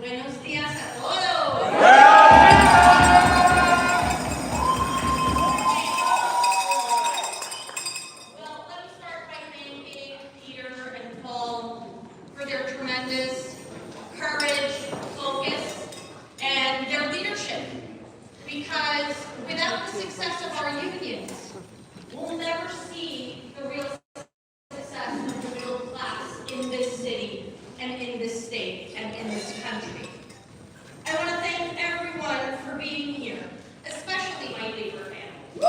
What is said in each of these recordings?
Buenos días a todos. Well, let me start by thanking Peter and Paul for their tremendous courage, focus, and their leadership. Because without the success of our unions, we'll never see the real success of the middle class in this city and in this state and in this country. I want to thank everyone for being here, especially my labor family.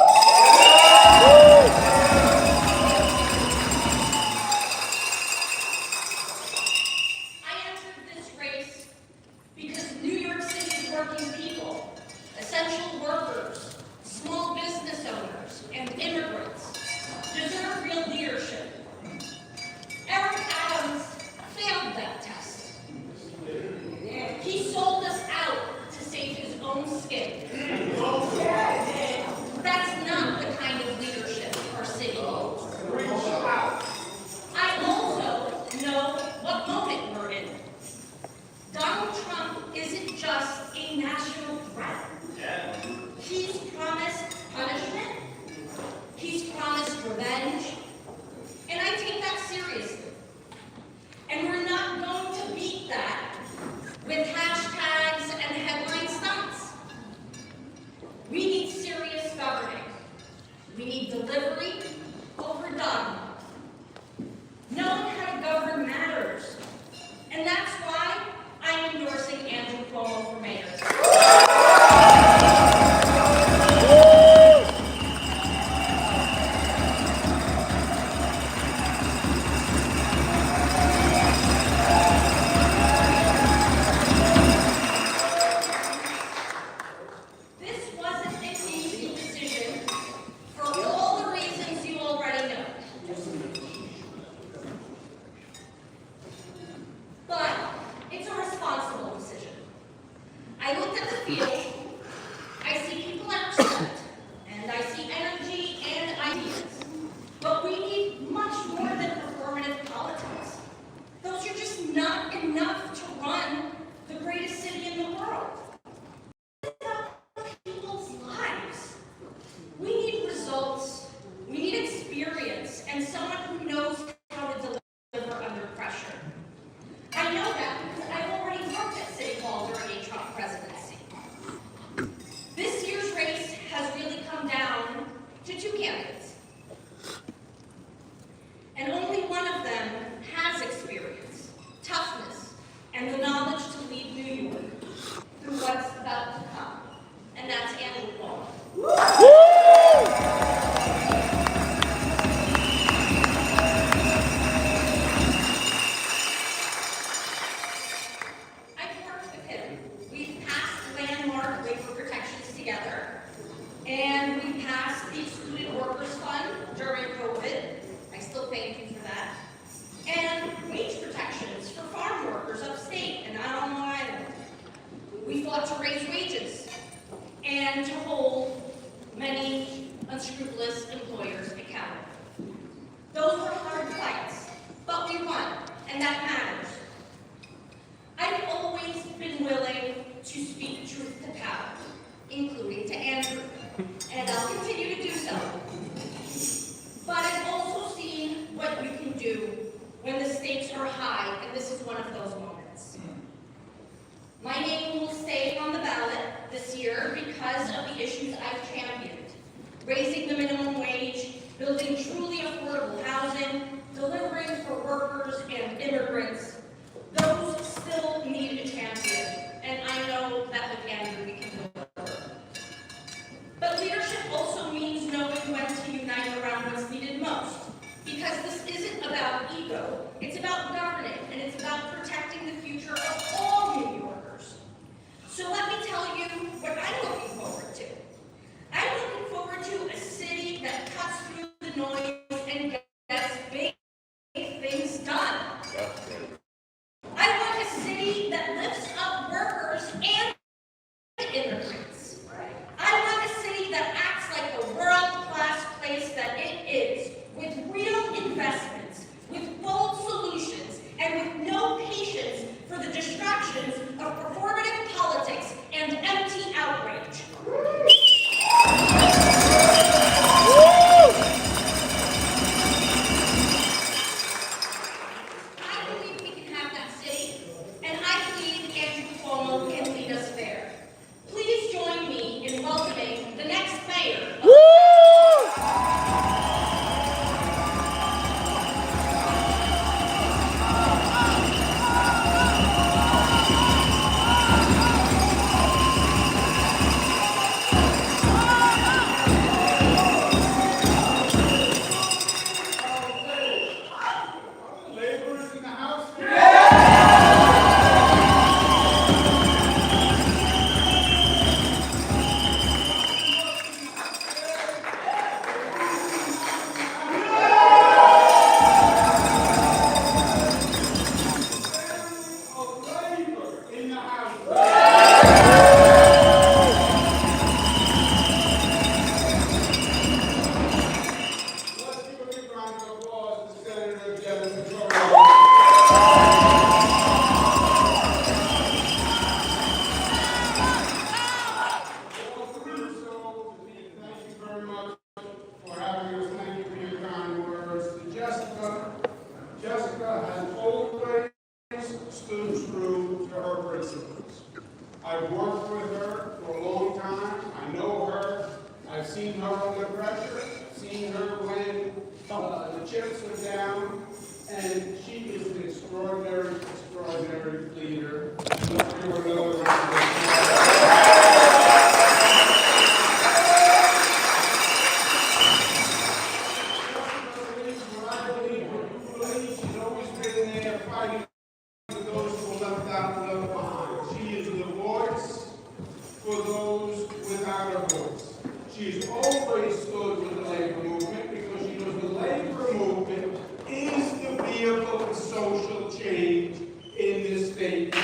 I entered this race because New York City's working people, essential workers, small business owners, and immigrants deserve real leadership. Eric Adams failed that test. He sold us out to save his own skin. That's not the kind of leadership our city needs. I also know what moment we're in. Donald Trump isn't just a national threat. He's promised punishment. He's promised revenge. And I take that seriously. And we're not going to beat that with hashtags and headline stunts. We need serious governing. We need delivery over dogma. Knowing how to govern matters. And that's why I'm endorsing Andrew Cuomo for mayor. This wasn't an easy decision for all the reasons you already know. But it's a responsible decision. I looked at the field, I see people are upset, and I see energy and ideas. But we need much more than performative politics. Those are just not enough to run the greatest city in the world. It's about people's lives. We need results, we need experience, and someone who knows how to deliver under pressure. I know that because I've already worked at City Hall during a Trump presidency. This year's race has really come down to two candidates. And only one of them has experience, toughness, and the knowledge to lead New York through what's about to come. And that's Andrew Cuomo. I've worked with him. We've passed landmark labor protections together, and we passed the Excluded Workers Fund during COVID. I still thank you for that. And wage protections for farm workers upstate and out on Long Island. We fought to raise wages and to hold many unscrupulous employers accountable. Those were hard fights, but we won, and that matters. I've always been willing to speak truth to power, including to Andrew, and I'll continue to do so. But I've also seen what you can do when the stakes are high, and this is one of those moments. My name will stay on the ballot this year because of the issues I've championed. Raising the minimum wage, building truly affordable housing, delivering for workers and immigrants. Those still need a champion, and I know that with Andrew we can deliver. But leadership also means knowing when to unite around what's needed most. Because this isn't about ego, it's about governing, and it's about protecting the future of all New Yorkers. So let me tell you what I'm looking forward to. I'm looking forward to a city that cuts through the noise and gets big I've worked with her for a long time. I know her. I've seen her under pressure. I've seen her when the chips are down. And she is an extraordinary, extraordinary leader. Let's give her another round of applause. She's always stood with the labor movement because she knows the labor movement is the vehicle for social change in this state. She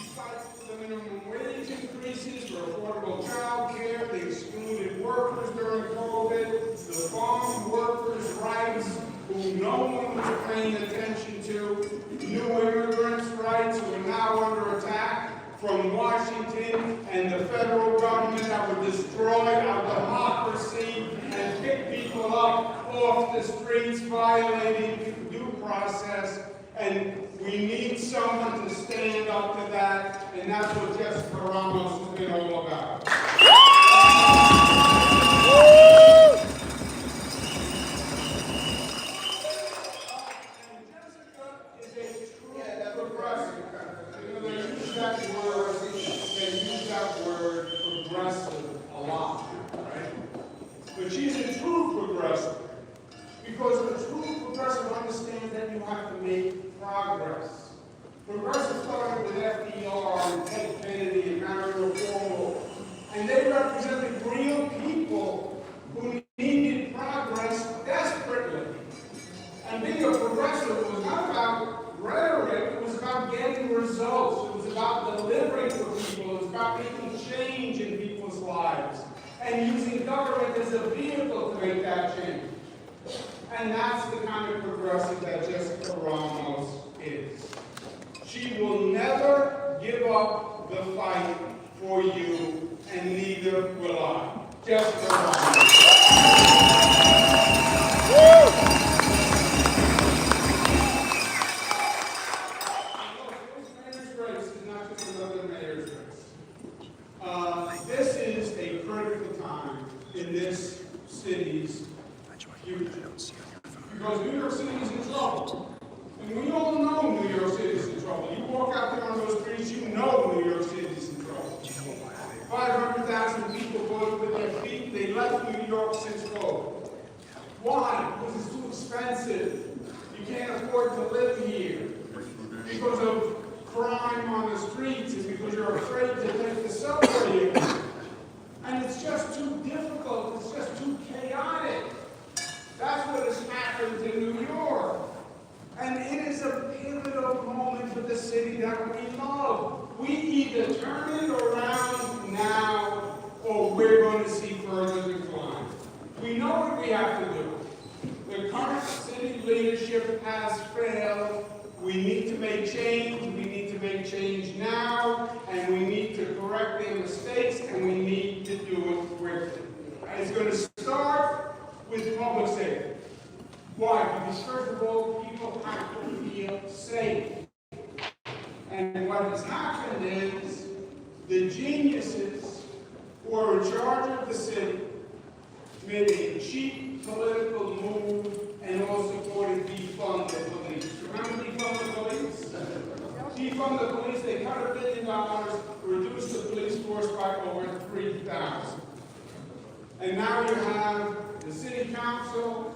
fights for the minimum wage increases, for affordable child care, the excluded workers during COVID, the farm workers' rights, who no one was paying attention to, new immigrants' rights who are now under attack from Washington and the federal government that would destroy our democracy and pick people up off the streets violating due process. And we need someone to stand up to that, and that's what Jessica Ramos has been all about. But she's a true progressive, because a true progressive understands that you have to make progress. Progressive started with FDR and Ted Kennedy and Mayoral Cuomo, and they represented real people who needed progress desperately. And being a progressive was not about rhetoric, it was about getting results, it was about delivering for people, it was about making change in people's lives, and using government as a vehicle to make that change. And that's the kind of progressive that Jessica Ramos is. She will never give up the fight for you, and neither will I. Jessica Ramos. This mayor's race is not just another mayor's race. This is a critical time in this city's future. Because New York City is in trouble. And we all know New York City is in trouble. You walk out there on those streets, you know New York City is in trouble. 500,000 people voted with their feet. They left New York since COVID. Why? Because it's too expensive. You can't afford to live here. Because of crime on the streets, and because you're afraid to take the subway again. And it's just too difficult. It's just too chaotic. That's what has happened to New York. And it is a pivotal moment for the city that we love. We either turn it around now, or we're going to see further decline. We know what we have to do. The current city leadership has failed. We need to make change. We need to make change now, and we need to correct their mistakes, and we need to do it quickly. And it's going to start with public safety. Why? Because first of all, people have to feel safe. And what has happened is the geniuses who are in charge of the city made a cheap political move and all supported defund the police. Remember defund the police? Defund the police, they cut $1 billion, reduced the police force by over 3,000. And now you have the city council,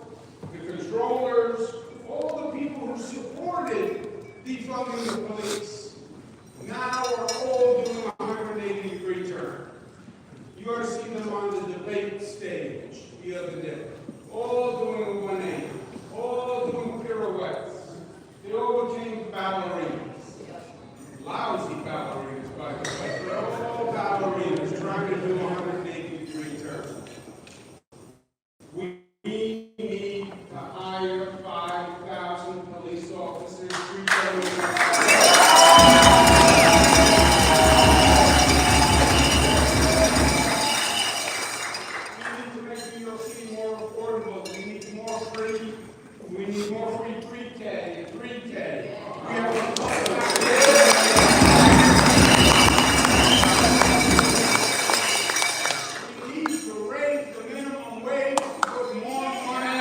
the controllers, all the people who supported defunding the police, now are all doing a 180-degree turn. You ought to see them on the debate stage the other day. All doing a 180, all doing pirouettes. They all became ballerinas. Lousy ballerinas, by the way. They're all ballerinas trying to do a 180-degree turn. We need to hire 5,000 police officers, 3,000. We need to make New York City more affordable. We need more free more free pre-K and 3K. We have we need to raise the minimum wage to put more money.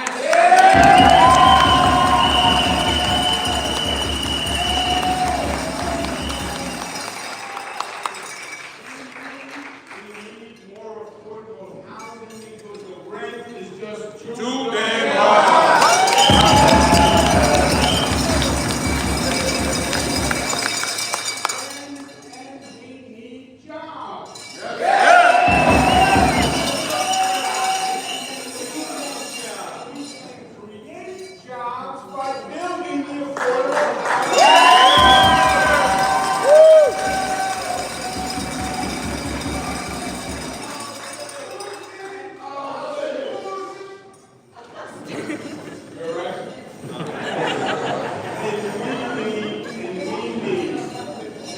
We need more affordable housing because the rent is just too damn high. And we need jobs. We can create jobs by building the affordable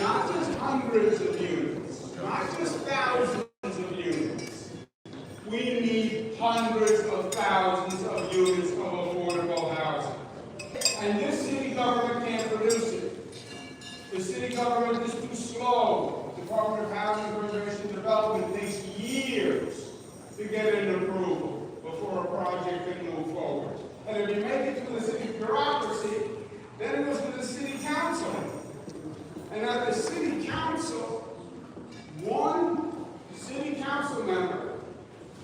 not just hundreds of units, not just thousands of units. We need hundreds of thousands of units of affordable housing. And this city government can't produce it. The city government is too slow. The Department of Housing and Urban Development takes years to get an approval before a project can move forward. And if you make it through the city bureaucracy, then it goes to the city council. And at the city council, one city council member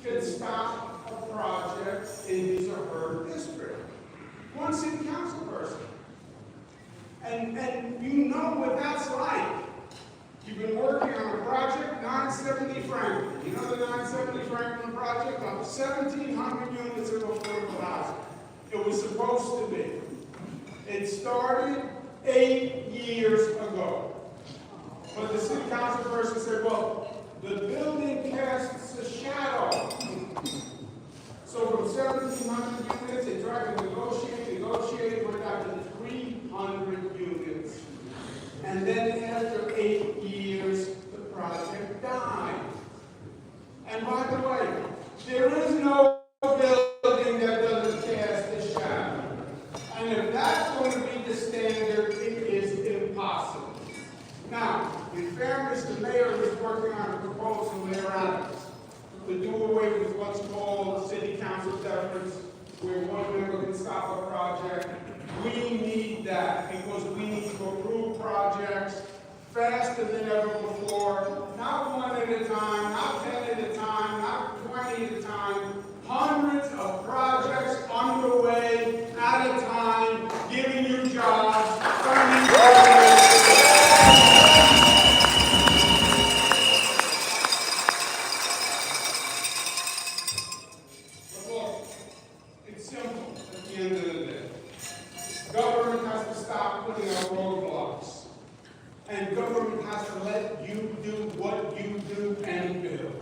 can stop a project in his or her district. One city council person. And you know what that's like. You've been working on a project, 970 Franklin. You know the 970 Franklin project? About 1,700 units of affordable housing. It was supposed to be. It started 8 years ago. But the city council person said, well, the building casts a shadow. So from 1,700 units, they tried to negotiate, it went out to 300 units. And then after 8 years, the project died. And by the way, there is no building that doesn't cast a shadow. And if that's going to be the standard, it is impossible. Now, in fairness, the mayor is working on a proposal, Mayor Ramos, to do away with what's called city council deference, where one member can stop a project. We need that because we need to approve projects faster than ever before, not one at a time, not 10 at a time, not 20 at a time, hundreds of projects underway at a time, giving you jobs, funding programs. But look, it's simple at the end of the day. Government has to stop putting up roadblocks. And government has to let you do what you do and build.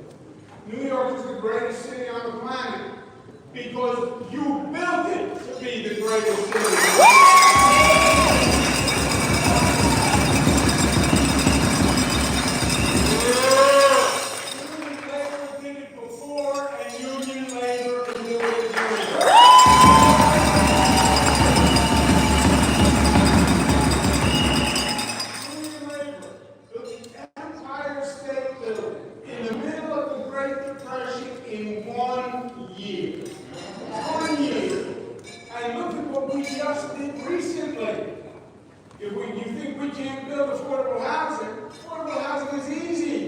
New York is the greatest city on the planet because you built it to be the greatest city on the planet. Union labor did it before, and union labor can do it again. Empire State Building in the middle of the Great Depression in 1 year. 1 year. And look at what we just did recently. If you think we can't build affordable housing is easy.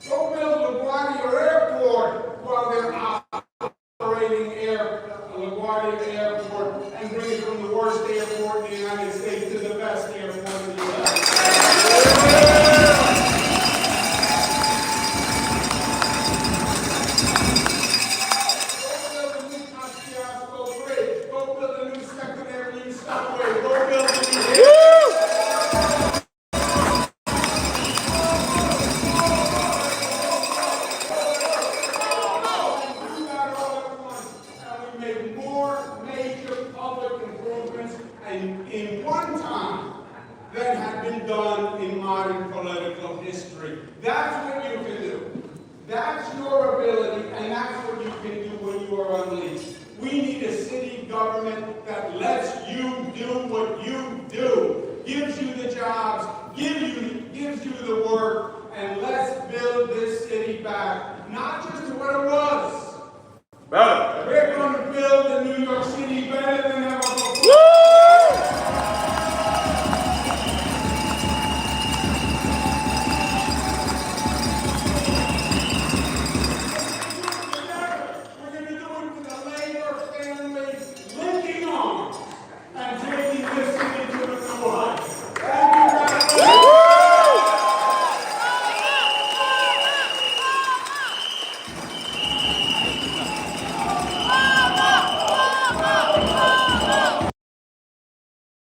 Go build LaGuardia Airport while they're operating LaGuardia Airport and bring it from the worst airport in the United States to the best airport in the U.S. In one time that had been done in modern political history. That's what you can do. That's your ability, and that's what you can do when you are unleashed.